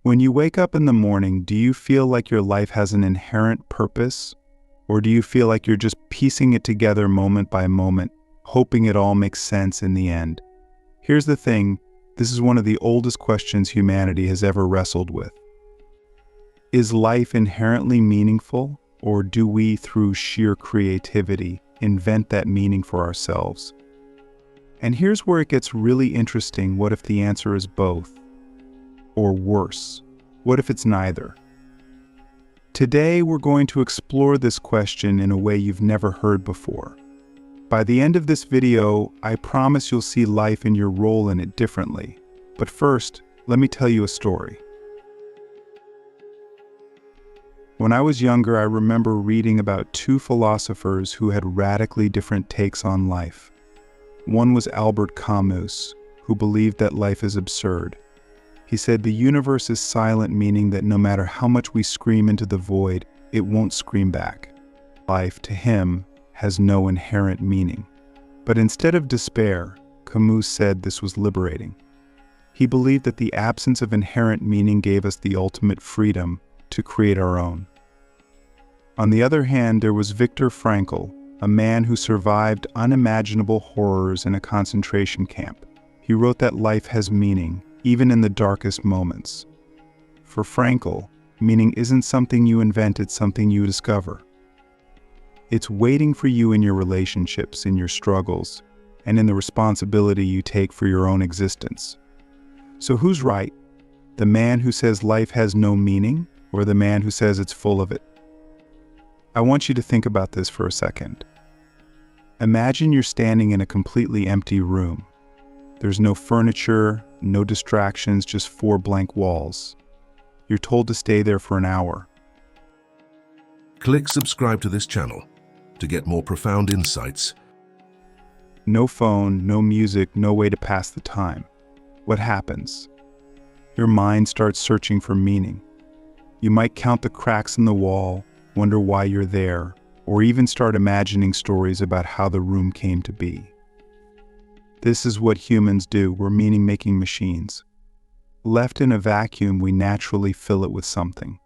When you wake up in the morning, do you feel like your life has an inherent purpose? Or do you feel like you're just piecing it together moment by moment, hoping it all makes sense in the end? Here's the thing, this is one of the oldest questions humanity has ever wrestled with. Is life inherently meaningful, or do we, through sheer creativity, invent that meaning for ourselves? And here's where it gets really interesting. What if the answer is both? Or worse, what if it's neither? Today, we're going to explore this question in a way you've never heard before. By the end of this video, I promise you'll see life and your role in it differently. But first, let me tell you a story. When I was younger, I remember reading about two philosophers who had radically different takes on life. One was Albert Camus, who believed that life is absurd. He said the universe is silent, meaning that no matter how much we scream into the void, it won't scream back. Life, to him, has no inherent meaning. But instead of despair, Camus said this was liberating. He believed that the absence of inherent meaning gave us the ultimate freedom to create our own. On the other hand, there was Viktor Frankl, a man who survived unimaginable horrors in a concentration camp. He wrote that life has meaning, even in the darkest moments. For Frankl, meaning isn't something you invent, it's something you discover. It's waiting for you in your relationships, in your struggles, and in the responsibility you take for your own existence. So who's right? The man who says life has no meaning, or the man who says it's full of it? I want you to think about this for a second. Imagine you're standing in a completely empty room. There's no furniture, no distractions, just four blank walls. You're told to stay there for an hour. Click subscribe to this channel to get more profound insights. No phone, no music, no way to pass the time. What happens? Your mind starts searching for meaning. You might count the cracks in the wall, wonder why you're there, or even start imagining stories about how the room came to be. This is what humans do. We're meaning-making machines. Left in a vacuum, we naturally fill it with something.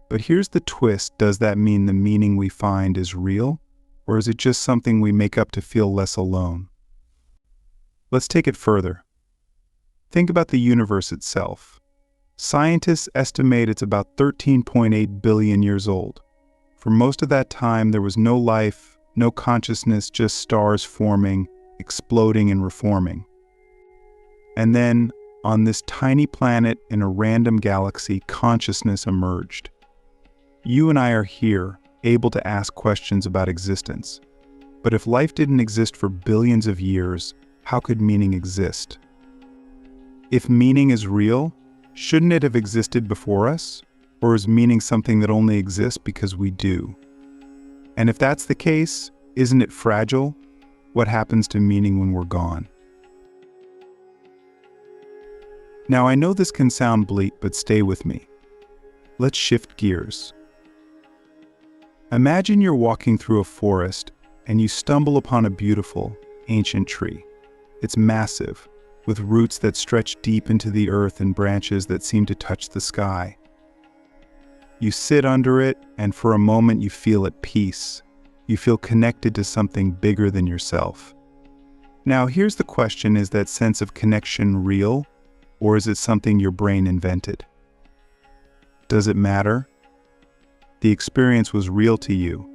But here's the twist. Does that mean the meaning we find is real, or is it just something we make up to feel less alone? Let's take it further. Think about the universe itself. Scientists estimate it's about 13.8 billion years old. For most of that time, there was no life, no consciousness, just stars forming, exploding and reforming. And then, on this tiny planet in a random galaxy, consciousness emerged. You and I are here, able to ask questions about existence. But if life didn't exist for billions of years, how could meaning exist? If meaning is real, shouldn't it have existed before us? Or is meaning something that only exists because we do? And if that's the case, isn't it fragile? What happens to meaning when we're gone? Now, I know this can sound bleak, but stay with me. Let's shift gears. Imagine you're walking through a forest and you stumble upon a beautiful, ancient tree. It's massive, with roots that stretch deep into the earth and branches that seem to touch the sky. You sit under it, and for a moment you feel at peace. You feel connected to something bigger than yourself. Now, here's the question, is that sense of connection real, or is it something your brain invented? Does it matter? The experience was real to you.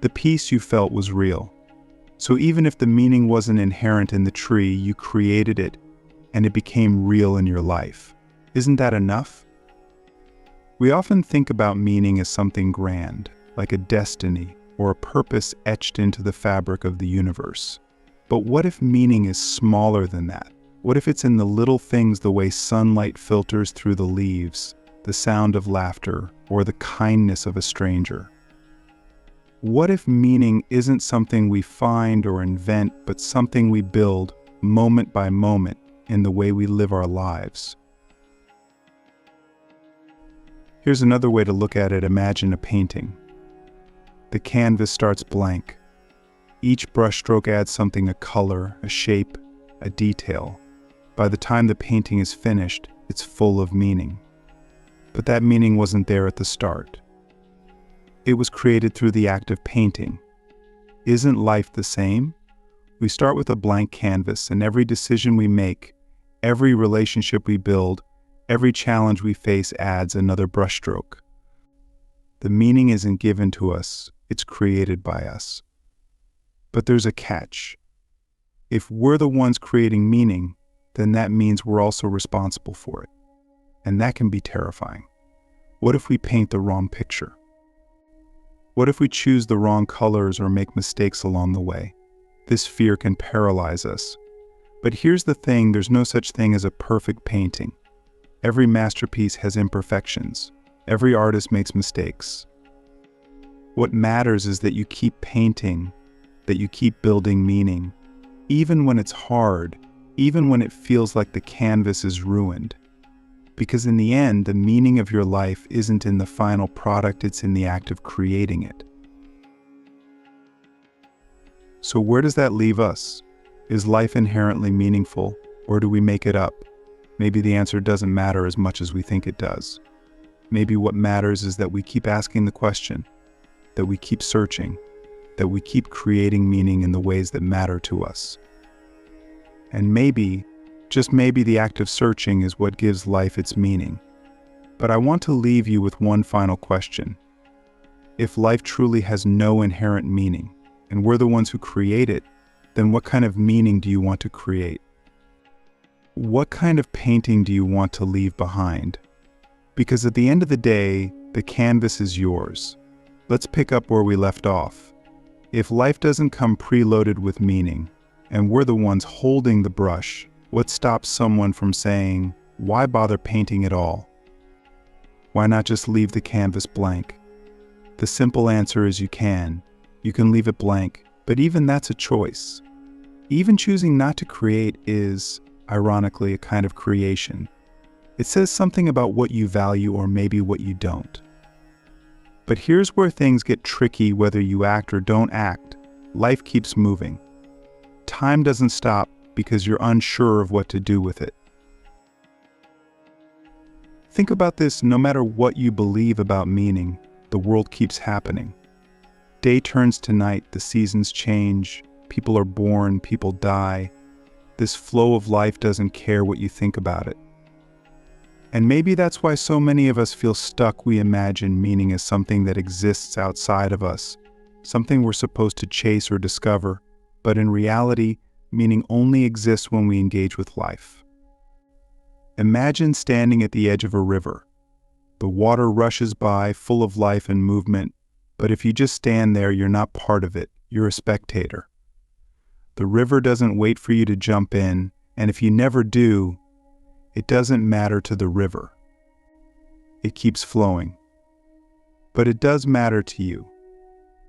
The peace you felt was real. So even if the meaning wasn't inherent in the tree, you created it, and it became real in your life. Isn't that enough? We often think about meaning as something grand, like a destiny or a purpose etched into the fabric of the universe. But what if meaning is smaller than that? What if it's in the little things, the way sunlight filters through the leaves, the sound of laughter, or the kindness of a stranger? What if meaning isn't something we find or invent, but something we build moment by moment in the way we live our lives? Here's another way to look at it. Imagine a painting. The canvas starts blank. Each brushstroke adds something, a color, a shape, a detail. By the time the painting is finished, it's full of meaning. But that meaning wasn't there at the start. It was created through the act of painting. Isn't life the same? We start with a blank canvas, and every decision we make, every relationship we build, every challenge we face adds another brushstroke. The meaning isn't given to us, it's created by us. But there's a catch. If we're the ones creating meaning, then that means we're also responsible for it. And that can be terrifying. What if we paint the wrong picture? What if we choose the wrong colors or make mistakes along the way? This fear can paralyze us. But here's the thing, there's no such thing as a perfect painting. Every masterpiece has imperfections. Every artist makes mistakes. What matters is that you keep painting, that you keep building meaning, even when it's hard, even when it feels like the canvas is ruined. Because in the end, the meaning of your life isn't in the final product, it's in the act of creating it. So where does that leave us? Is life inherently meaningful, or do we make it up? Maybe the answer doesn't matter as much as we think it does. Maybe what matters is that we keep asking the question, that we keep searching, that we keep creating meaning in the ways that matter to us. And maybe, just maybe, the act of searching is what gives life its meaning. But I want to leave you with one final question. If life truly has no inherent meaning, and we're the ones who create it, then what kind of meaning do you want to create? What kind of painting do you want to leave behind? Because at the end of the day, the canvas is yours. Let's pick up where we left off. If life doesn't come preloaded with meaning, and we're the ones holding the brush, what stops someone from saying, why bother painting at all? Why not just leave the canvas blank? The simple answer is you can. You can leave it blank, but even that's a choice. Even choosing not to create is, ironically, a kind of creation. It says something about what you value or maybe what you don't. But here's where things get tricky. Whether you act or don't act, life keeps moving. Time doesn't stop because you're unsure of what to do with it. Think about this, no matter what you believe about meaning, the world keeps happening. Day turns to night, the seasons change, people are born, people die. This flow of life doesn't care what you think about it. And maybe that's why so many of us feel stuck. We imagine meaning as something that exists outside of us, something we're supposed to chase or discover. But in reality, meaning only exists when we engage with life. Imagine standing at the edge of a river. The water rushes by, full of life and movement, but if you just stand there, you're not part of it, you're a spectator. The river doesn't wait for you to jump in, and if you never do, it doesn't matter to the river. It keeps flowing. But it does matter to you.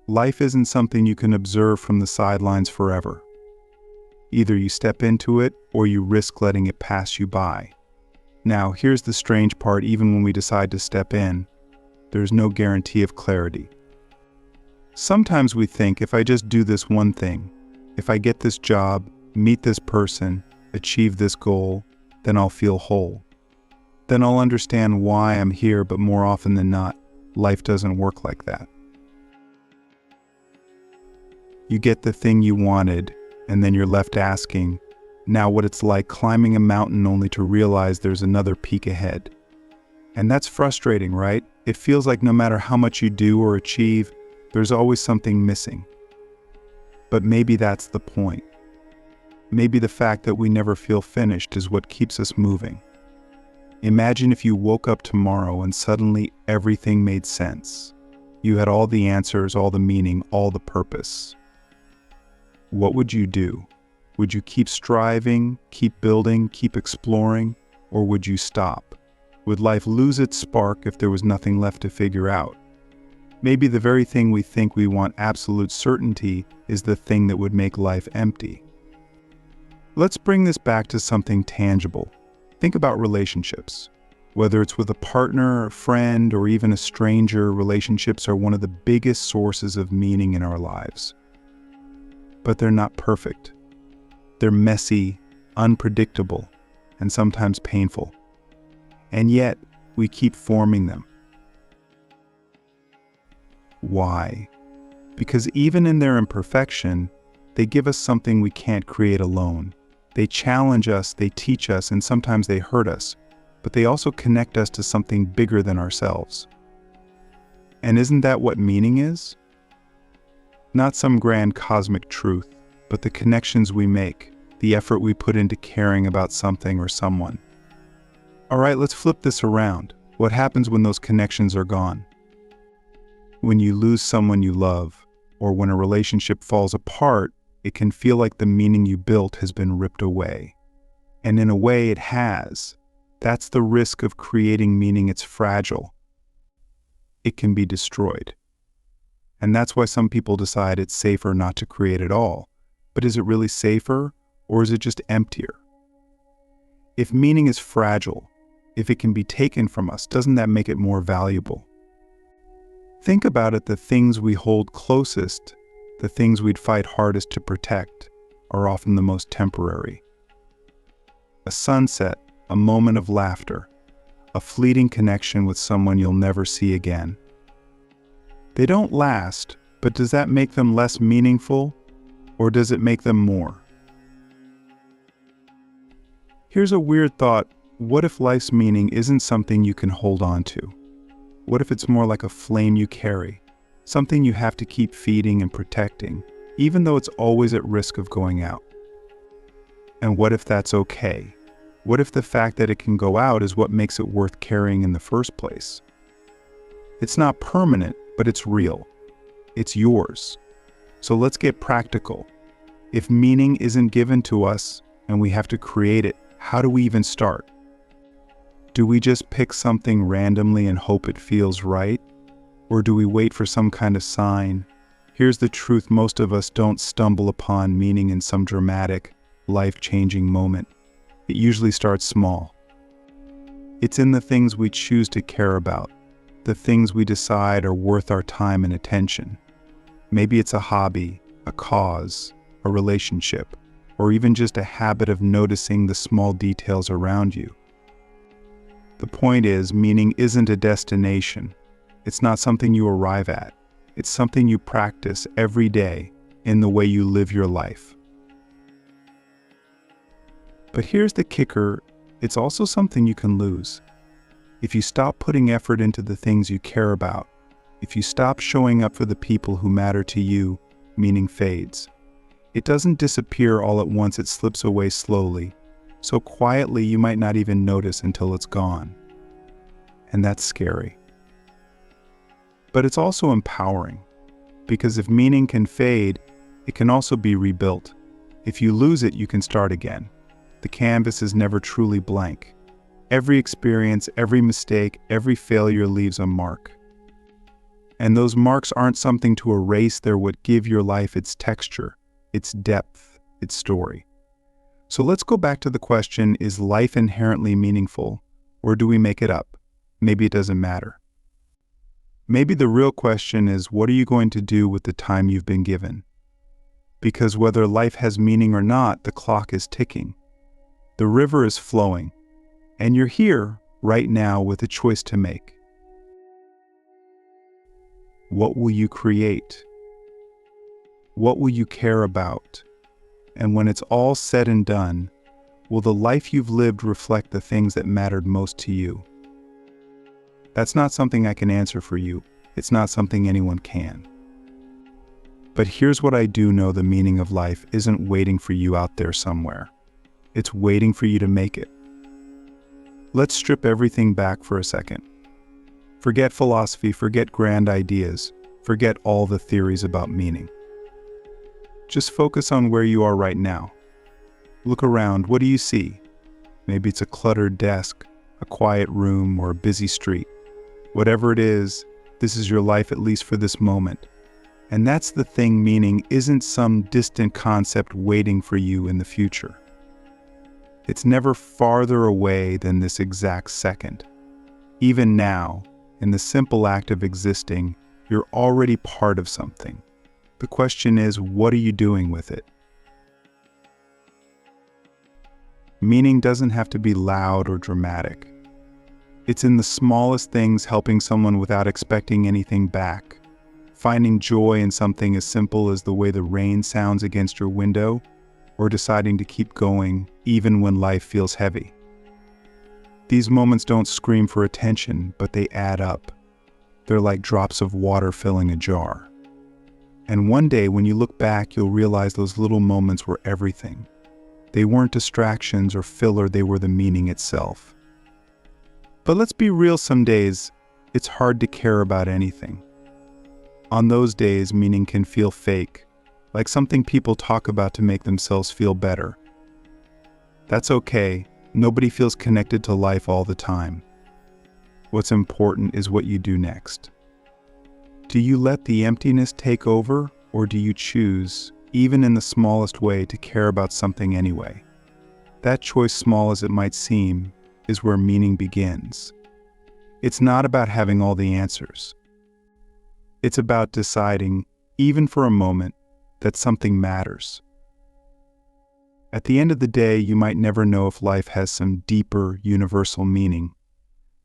Life isn't something you can observe from the sidelines forever. Either you step into it, or you risk letting it pass you by. Now, here's the strange part. Even when we decide to step in, there's no guarantee of clarity. Sometimes we think, if I just do this one thing, if I get this job, meet this person, achieve this goal, then I'll feel whole. Then I'll understand why I'm here, but more often than not, life doesn't work like that. You get the thing you wanted, and then you're left asking, now what it's like climbing a mountain only to realize there's another peak ahead. And that's frustrating, right? It feels like no matter how much you do or achieve, there's always something missing. But maybe that's the point. Maybe the fact that we never feel finished is what keeps us moving. Imagine if you woke up tomorrow and suddenly everything made sense. You had all the answers, all the meaning, all the purpose. What would you do? Would you keep striving, keep building, keep exploring, or would you stop? Would life lose its spark if there was nothing left to figure out? Maybe the very thing we think we want absolute certainty is the thing that would make life empty. Let's bring this back to something tangible. Think about relationships. Whether it's with a partner, a friend, or even a stranger, relationships are one of the biggest sources of meaning in our lives. But they're not perfect. They're messy, unpredictable, and sometimes painful. And yet, we keep forming them. Why? Because even in their imperfection, they give us something we can't create alone. They challenge us, they teach us, and sometimes they hurt us, but they also connect us to something bigger than ourselves. And isn't that what meaning is? Not some grand cosmic truth, but the connections we make, the effort we put into caring about something or someone. All right, let's flip this around. What happens when those connections are gone? When you lose someone you love, or when a relationship falls apart, it can feel like the meaning you built has been ripped away. And in a way, it has. That's the risk of creating meaning. It's fragile. It can be destroyed. And that's why some people decide it's safer not to create at all. But is it really safer, or is it just emptier? If meaning is fragile, if it can be taken from us, doesn't that make it more valuable? Think about it, the things we hold closest, the things we'd fight hardest to protect, are often the most temporary. A sunset, a moment of laughter, a fleeting connection with someone you'll never see again. They don't last, but does that make them less meaningful, or does it make them more? Here's a weird thought. What if life's meaning isn't something you can hold on to? What if it's more like a flame you carry, something you have to keep feeding and protecting, even though it's always at risk of going out? And what if that's okay? What if the fact that it can go out is what makes it worth carrying in the first place? It's not permanent, but it's real. It's yours. So let's get practical. If meaning isn't given to us and we have to create it, how do we even start? Do we just pick something randomly and hope it feels right? Or do we wait for some kind of sign? Here's the truth, most of us don't stumble upon meaning in some dramatic, life-changing moment. It usually starts small. It's in the things we choose to care about, the things we decide are worth our time and attention. Maybe it's a hobby, a cause, a relationship, or even just a habit of noticing the small details around you. The point is, meaning isn't a destination. It's not something you arrive at. It's something you practice every day in the way you live your life. But here's the kicker, it's also something you can lose. If you stop putting effort into the things you care about, if you stop showing up for the people who matter to you, meaning fades. It doesn't disappear all at once, it slips away slowly. So quietly you might not even notice until it's gone. And that's scary. But it's also empowering, because if meaning can fade, it can also be rebuilt. If you lose it, you can start again. The canvas is never truly blank. Every experience, every mistake, every failure leaves a mark. And those marks aren't something to erase, they're what give your life its texture, its depth, its story. So let's go back to the question, is life inherently meaningful, or do we make it up? Maybe it doesn't matter. Maybe the real question is, what are you going to do with the time you've been given? Because whether life has meaning or not, the clock is ticking. The river is flowing, and you're here right now with a choice to make. What will you create? What will you care about? And when it's all said and done, will the life you've lived reflect the things that mattered most to you? That's not something I can answer for you. It's not something anyone can. But here's what I do know, the meaning of life isn't waiting for you out there somewhere. It's waiting for you to make it. Let's strip everything back for a second. Forget philosophy, forget grand ideas, forget all the theories about meaning. Just focus on where you are right now. Look around, what do you see? Maybe it's a cluttered desk, a quiet room, or a busy street. Whatever it is, this is your life, at least for this moment. And that's the thing, meaning isn't some distant concept waiting for you in the future. It's never farther away than this exact second. Even now, in the simple act of existing, you're already part of something. The question is, what are you doing with it? Meaning doesn't have to be loud or dramatic. It's in the smallest things, helping someone without expecting anything back. Finding joy in something as simple as the way the rain sounds against your window, or deciding to keep going even when life feels heavy. These moments don't scream for attention, but they add up. They're like drops of water filling a jar. And one day when you look back, you'll realize those little moments were everything. They weren't distractions or filler, they were the meaning itself. But let's be real, some days it's hard to care about anything. On those days, meaning can feel fake, like something people talk about to make themselves feel better. That's okay. Nobody feels connected to life all the time. What's important is what you do next. Do you let the emptiness take over, or do you choose, even in the smallest way, to care about something anyway? That choice, small as it might seem, is where meaning begins. It's not about having all the answers. It's about deciding, even for a moment, that something matters. At the end of the day, you might never know if life has some deeper, universal meaning.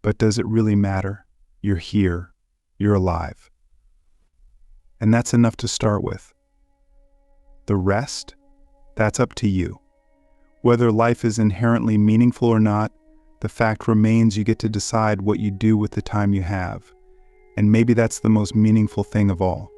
But does it really matter? You're here. You're alive. And that's enough to start with. The rest? That's up to you. Whether life is inherently meaningful or not, the fact remains you get to decide what you do with the time you have. And maybe that's the most meaningful thing of all.